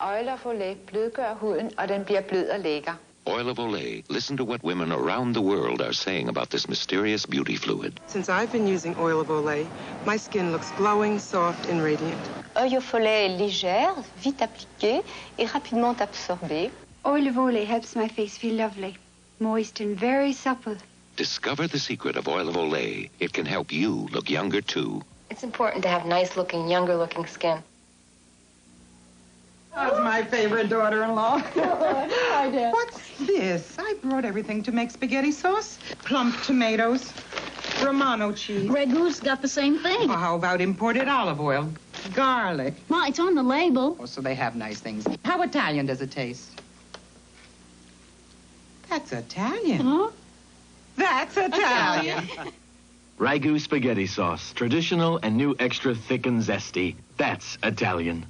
Oil of Olay blødgør huden, og den bliver blød og lækker. Oil of Olay. Listen to what women around the world are saying about this mysterious beauty fluid. Since I've been using Oil of Olay, my skin looks glowing, soft, and radiant. Oil of Olay est légère, vite appliquée et rapidement absorbée. Oil of Olay helps my face feel lovely, moist and very supple. Discover the secret of Oil of Olay. It can help you look younger, too. It's important to have nice-looking, younger-looking skin. That's my favorite daughter-in-law. Hi, Dad. What's this? I brought everything to make spaghetti sauce. Plump tomatoes, Romano cheese. Ragu's got the same thing. Well, how about imported olive oil? Garlic. Well, it's on the label. Oh, so they have nice things. How Italian does it taste? That's Italian. Huh? That's Italian. Ragu spaghetti sauce. Traditional and new extra thick and zesty. That's Italian.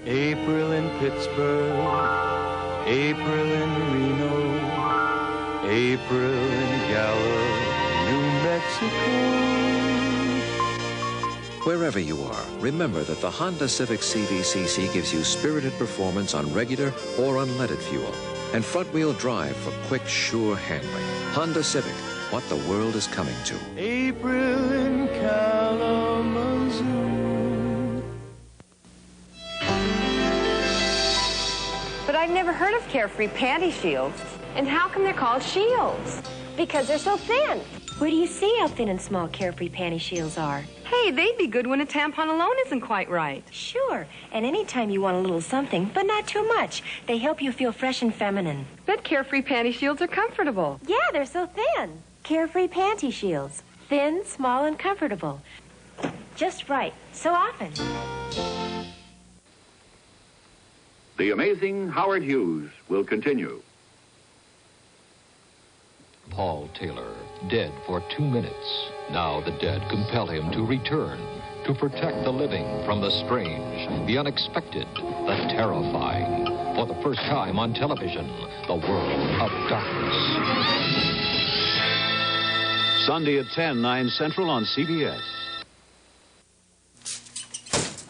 April in Pittsburgh, April in Reno, April in Gallup, New Mexico. Wherever you are, remember that the Honda Civic CVCC gives you spirited performance on regular or unleaded fuel and front-wheel drive for quick, sure handling. Honda Civic, what the world is coming to. April in Kalamazoo. But I've never heard of Carefree panty shields. And how come they're called shields? Because they're so thin. Where do you see how thin and small Carefree panty shields are? Hey, they'd be good when a tampon alone isn't quite right. Sure, and anytime you want a little something, but not too much. They help you feel fresh and feminine. But Carefree panty shields are comfortable. Yeah, they're so thin. Carefree panty shields. Thin, small, and comfortable. Just right. So often. The Amazing Howard Hughes will continue. Paul Taylor, dead for 2 minutes. Now the dead compel him to return, to protect the living from the strange, the unexpected, the terrifying. For the first time on television, the world of darkness. Sunday at 10, 9 Central on CBS.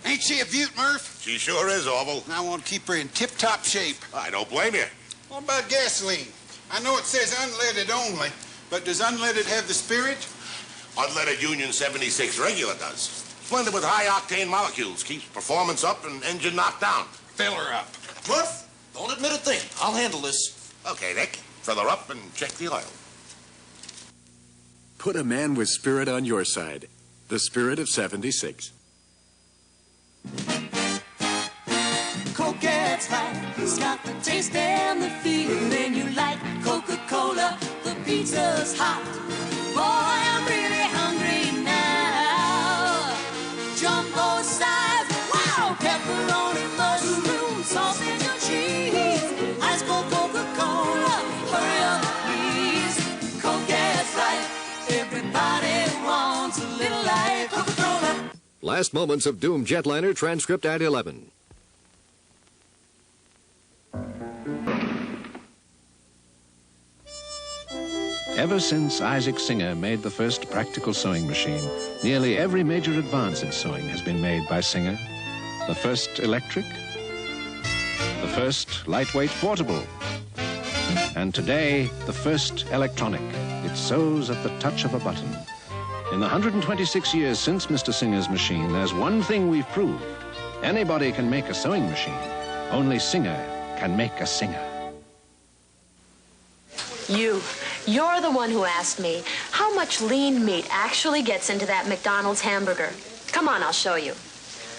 Ain't she a beaut, Murph? She sure is, Orville. I want to keep her in tip-top shape. I don't blame you. What about gasoline? I know it says unleaded only, but does unleaded have the spirit? Unleaded Union 76 regular does. Blended with high-octane molecules. Keeps performance up and engine knocked down. Fill her up. Murph, don't admit a thing. I'll handle this. Okay, Nick. Fill her up and check the oil. Put a man with spirit on your side. The spirit of 76. Coke gets right. It's got the taste and the feeling you like. Coca-Cola, the pizza's hot. Boy, I'm really hungry now. Jumbo size, wow! Pepperoni, mushroom, sausage and cheese. Ice cold Coca-Cola, hurry up, please. Coke gets right. Everybody wants a little like Coca-Cola. Last moments of doomed jetliner transcript at 11. Ever since Isaac Singer made the first practical sewing machine, nearly every major advance in sewing has been made by Singer. The first electric, the first lightweight portable, and today, the first electronic. It sews at the touch of a button. In the 126 years since Mr. Singer's machine, there's one thing we've proved. Anybody can make a sewing machine. Only Singer can make a singer. You're the one who asked me how much lean meat actually gets into that McDonald's hamburger. Come on, I'll show you.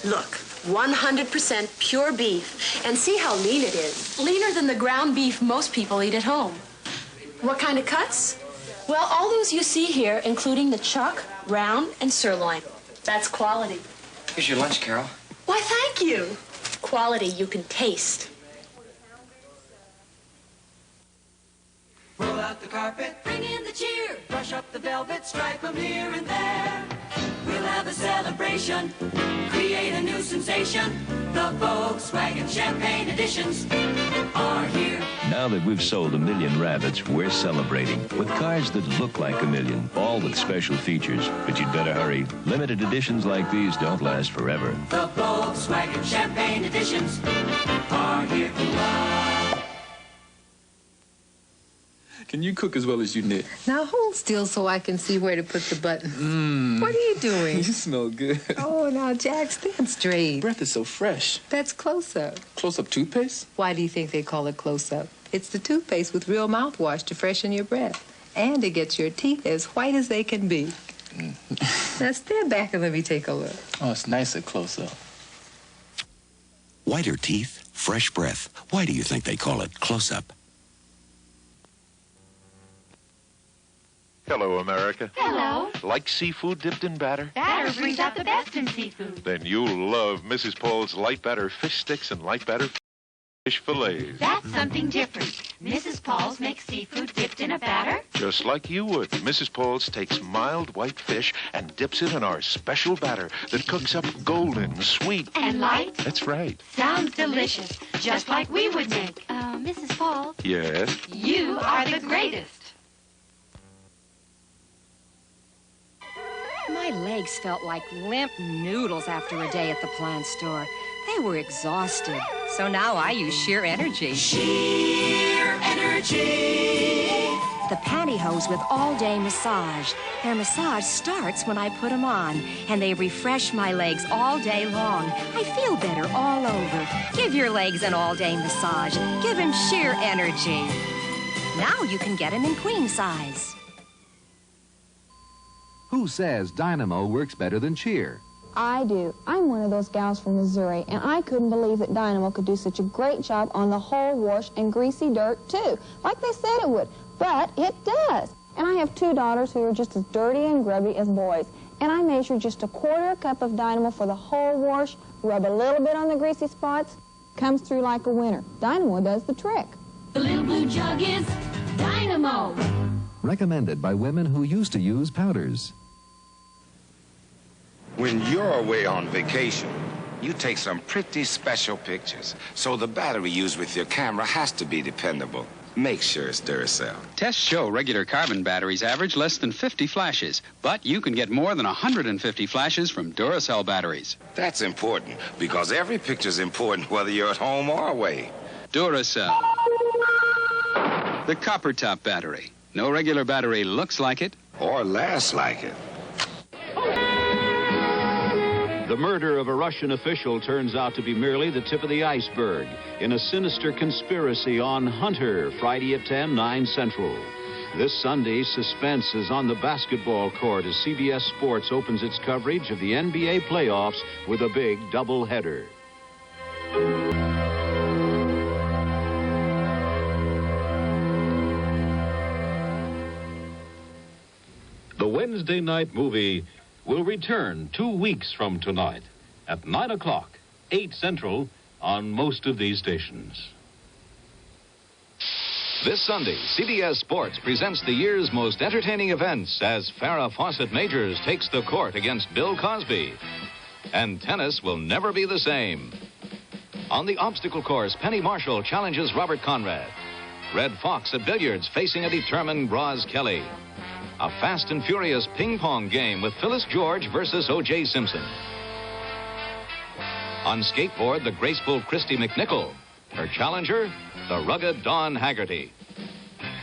Look, 100% pure beef, and see how lean it is. Leaner than the ground beef most people eat at home. What kind of cuts? Well, all those you see here, including the chuck, round, and sirloin. That's quality. Here's your lunch, Carol. Why, thank you. Quality you can taste. Roll out the carpet, bring in the cheer, brush up the velvet, stripe 'em here and there. We'll have a celebration. create a new sensation. The Volkswagen Champagne Editions are here. Now that we've sold 1 million rabbits, we're celebrating with cars that look like 1 million, all with special features. But you'd better hurry. Limited editions like these don't last forever. The Volkswagen Champagne Editions are here. Can you cook as well as you knit? Now hold still so I can see where to put the button. What are you doing? You smell good. Oh, now, Jack, stand straight. Breath is so fresh. That's close-up. Close-up toothpaste? Why do you think they call it close-up? It's the toothpaste with real mouthwash to freshen your breath. And it gets your teeth as white as they can be. Now stand back and let me take a look. Oh, it's nicer close-up. Whiter teeth, fresh breath. Why do you think they call it close-up? Hello, America. Hello. Like seafood dipped in batter? Batter brings out the best in seafood. Then you'll love Mrs. Paul's light batter fish sticks and light batter fish fillets. That's something different. Mrs. Paul's makes seafood dipped in a batter? Just like you would. Mrs. Paul's takes mild white fish and dips it in our special batter that cooks up golden, sweet. And light? That's right. Sounds delicious. Just like we would make. Mrs. Paul? Yes? You are the greatest. My legs felt like limp noodles after a day at the plant store. They were exhausted. So now I use Sheer Energy. Sheer Energy. The pantyhose with all-day massage. Their massage starts when I put them on, and they refresh my legs all day long. I feel better all over. Give your legs an all-day massage. Give them Sheer Energy. Now you can get them in queen size. Who says Dynamo works better than Cheer? I do. I'm one of those gals from Missouri, and I couldn't believe that Dynamo could do such a great job on the whole wash and greasy dirt, too, like they said it would. But it does. And I have 2 daughters who are just as dirty and grubby as boys. And I measure just 1/4 cup of Dynamo for the whole wash, rub a little bit on the greasy spots, comes through like a winner. Dynamo does the trick. The little blue jug is Dynamo. Recommended by women who used to use powders. When you're away on vacation, you take some pretty special pictures. So the battery used with your camera has to be dependable. Make sure it's Duracell. Tests show regular carbon batteries average less than 50 flashes, but you can get more than 150 flashes from Duracell batteries. That's important, because every picture's important whether you're at home or away. Duracell. The copper top battery. No regular battery looks like it. Or lasts like it. The murder of a Russian official turns out to be merely the tip of the iceberg in a sinister conspiracy on Hunter, Friday at 10, 9 Central. This Sunday, suspense is on the basketball court as CBS Sports opens its coverage of the NBA playoffs with a big doubleheader. The Wednesday night movie will return 2 weeks from tonight at 9 o'clock, 8 Central, on most of these stations. This Sunday, CBS Sports presents the year's most entertaining events as Farrah Fawcett Majors takes the court against Bill Cosby. And tennis will never be the same. On the obstacle course, Penny Marshall challenges Robert Conrad. Red Fox at billiards facing a determined Roz Kelly. A fast and furious ping-pong game with Phyllis George versus O.J. Simpson. On skateboard, the graceful Christy McNichol. Her challenger, the rugged Dawn Haggerty.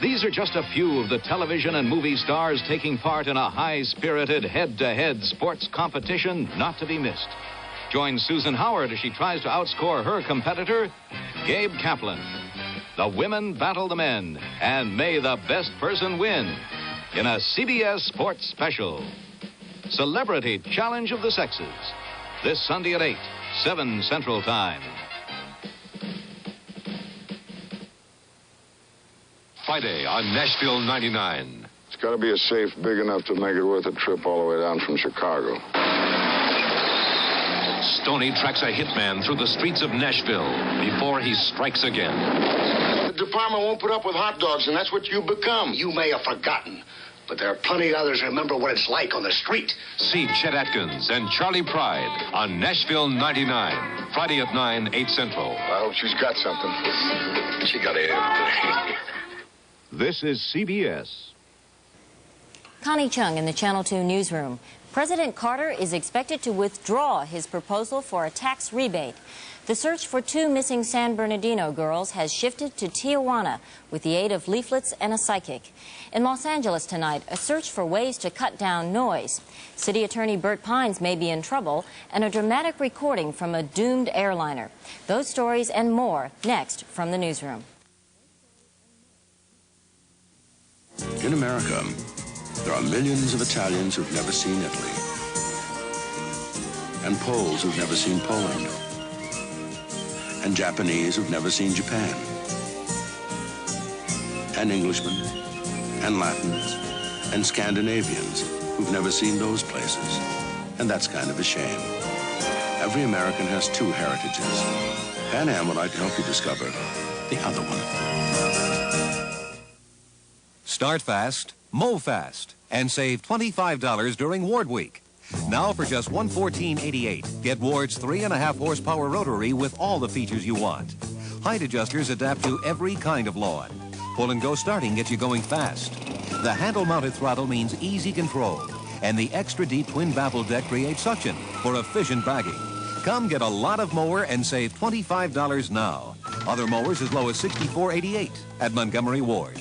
These are just a few of the television and movie stars taking part in a high-spirited head-to-head sports competition not to be missed. Join Susan Howard as she tries to outscore her competitor, Gabe Kaplan. The women battle the men, and may the best person win. In a CBS Sports special, Celebrity Challenge of the Sexes. This Sunday at 8, 7 Central Time. Friday on Nashville 99. It's got to be a safe big enough to make it worth a trip all the way down from Chicago. Stoney tracks a hitman through the streets of Nashville before he strikes again. The department won't put up with hot dogs, and that's what you become. You may have forgotten, but there are plenty of others who remember what it's like on the street. See Chet Atkins and Charlie Pride on Nashville 99, Friday at 9, 8 Central. I hope she's got something. She got everything. This is CBS. Connie Chung in the Channel 2 newsroom. President Carter is expected to withdraw his proposal for a tax rebate. The search for 2 missing San Bernardino girls has shifted to Tijuana with the aid of leaflets and a psychic. In Los Angeles tonight, a search for ways to cut down noise. City Attorney Bert Pines may be in trouble, and a dramatic recording from a doomed airliner. Those stories and more next from the newsroom. In America, there are millions of Italians who've never seen Italy, and Poles who've never seen Poland, and Japanese who've never seen Japan, and Englishmen, and Latins, and Scandinavians who've never seen those places. And that's kind of a shame. Every American has 2 heritages. Pan Am would like to help you discover the other one. Start fast, mow fast, and save $25 during Ward Week. Now for just $114.88, get Ward's 3.5 horsepower rotary with all the features you want. Height adjusters adapt to every kind of lawn. Pull and go starting gets you going fast. The handle-mounted throttle means easy control, and the extra deep twin baffle deck creates suction for efficient bagging. Come get a lot of mower and save $25 now. Other mowers as low as $64.88 at Montgomery Ward.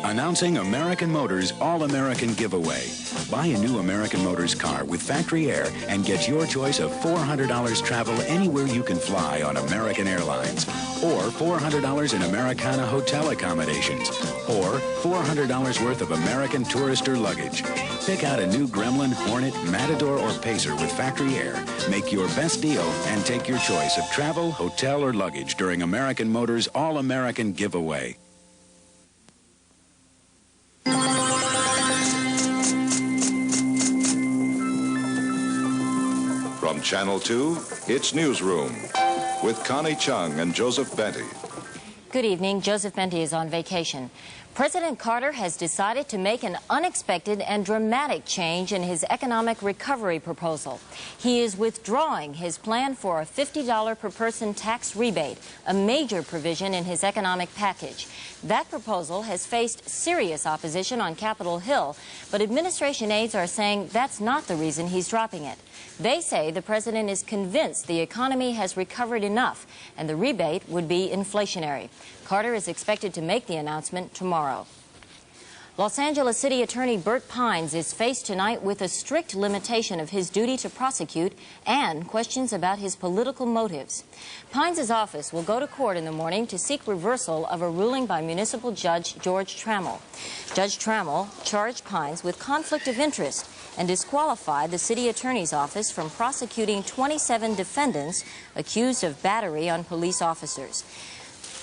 Announcing American Motors All-American Giveaway. Buy a new American Motors car with factory air and get your choice of $400 travel anywhere you can fly on American Airlines, or $400 in Americana hotel accommodations, or $400 worth of American Tourister luggage. Pick out a new Gremlin, Hornet, Matador, or Pacer with factory air. Make your best deal and take your choice of travel, hotel, or luggage during American Motors All-American Giveaway. From Channel 2, it's Newsroom with Connie Chung and Joseph Benty. Good evening. Joseph Benty is on vacation. President Carter has decided to make an unexpected and dramatic change in his economic recovery proposal. He is withdrawing his plan for a $50 per person tax rebate, a major provision in his economic package. That proposal has faced serious opposition on Capitol Hill, but administration aides are saying that's not the reason he's dropping it. They say the president is convinced the economy has recovered enough and the rebate would be inflationary. Carter is expected to make the announcement tomorrow. Los Angeles City Attorney Bert Pines is faced tonight with a strict limitation of his duty to prosecute and questions about his political motives. Pines' office will go to court in the morning to seek reversal of a ruling by Municipal Judge George Trammell. Judge Trammell charged Pines with conflict of interest and disqualified the city attorney's office from prosecuting 27 defendants accused of battery on police officers.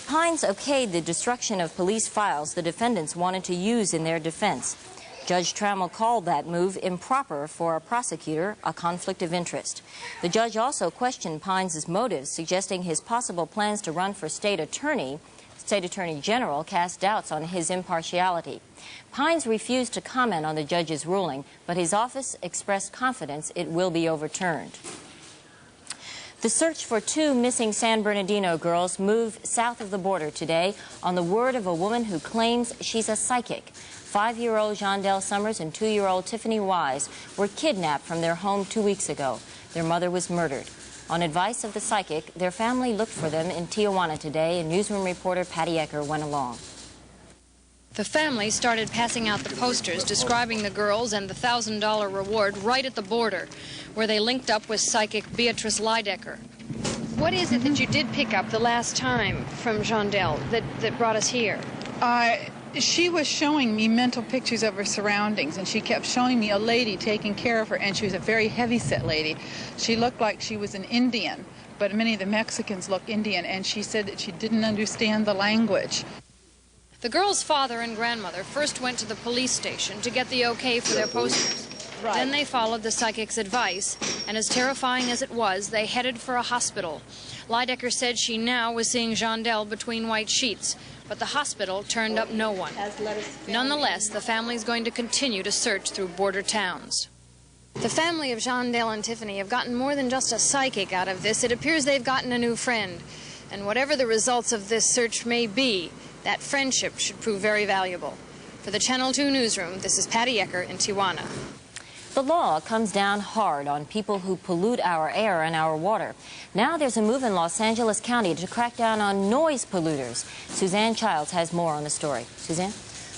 Pines okayed the destruction of police files the defendants wanted to use in their defense. Judge Trammell called that move improper for a prosecutor, a conflict of interest. The judge also questioned Pines' motives, suggesting his possible plans to run for state attorney general cast doubts on his impartiality. Pines refused to comment on the judge's ruling, but his office expressed confidence it will be overturned. The search for 2 missing San Bernardino girls moved south of the border today on the word of a woman who claims she's a psychic. 5-year-old Jondell Summers and 2-year-old Tiffany Wise were kidnapped from their home 2 weeks ago. Their mother was murdered. On advice of the psychic, their family looked for them in Tijuana today, and newsroom reporter Patty Ecker went along. The family started passing out the posters describing the girls and the $1,000 reward right at the border, where they linked up with psychic Beatrice Lydecker. What is it that you did pick up the last time from Jondell that brought us here? She was showing me mental pictures of her surroundings, and she kept showing me a lady taking care of her, and she was a very heavy-set lady. She looked like she was an Indian, but many of the Mexicans look Indian, and she said that she didn't understand the language. The girls' father and grandmother first went to the police station to get the okay for their posters. Right. Then they followed the psychic's advice, and as terrifying as it was, they headed for a hospital. Lydecker said she now was seeing Jondell between white sheets, but the hospital turned up no one. Nonetheless, the family's going to continue to search through border towns. The family of Jean, Dale, and Tiffany have gotten more than just a psychic out of this. It appears they've gotten a new friend. And whatever the results of this search may be, that friendship should prove very valuable. For the Channel 2 Newsroom, this is Patty Ecker in Tijuana. The law comes down hard on people who pollute our air and our water. Now there's a move in Los Angeles County to crack down on noise polluters. Suzanne Childs has more on the story. Suzanne?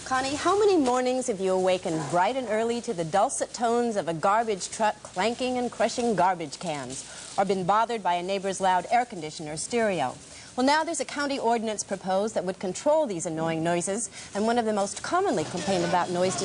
Connie, how many mornings have you awakened bright and early to the dulcet tones of a garbage truck clanking and crushing garbage cans, or been bothered by a neighbor's loud air conditioner stereo? Well, now there's a county ordinance proposed that would control these annoying noises, and one of the most commonly complained about noise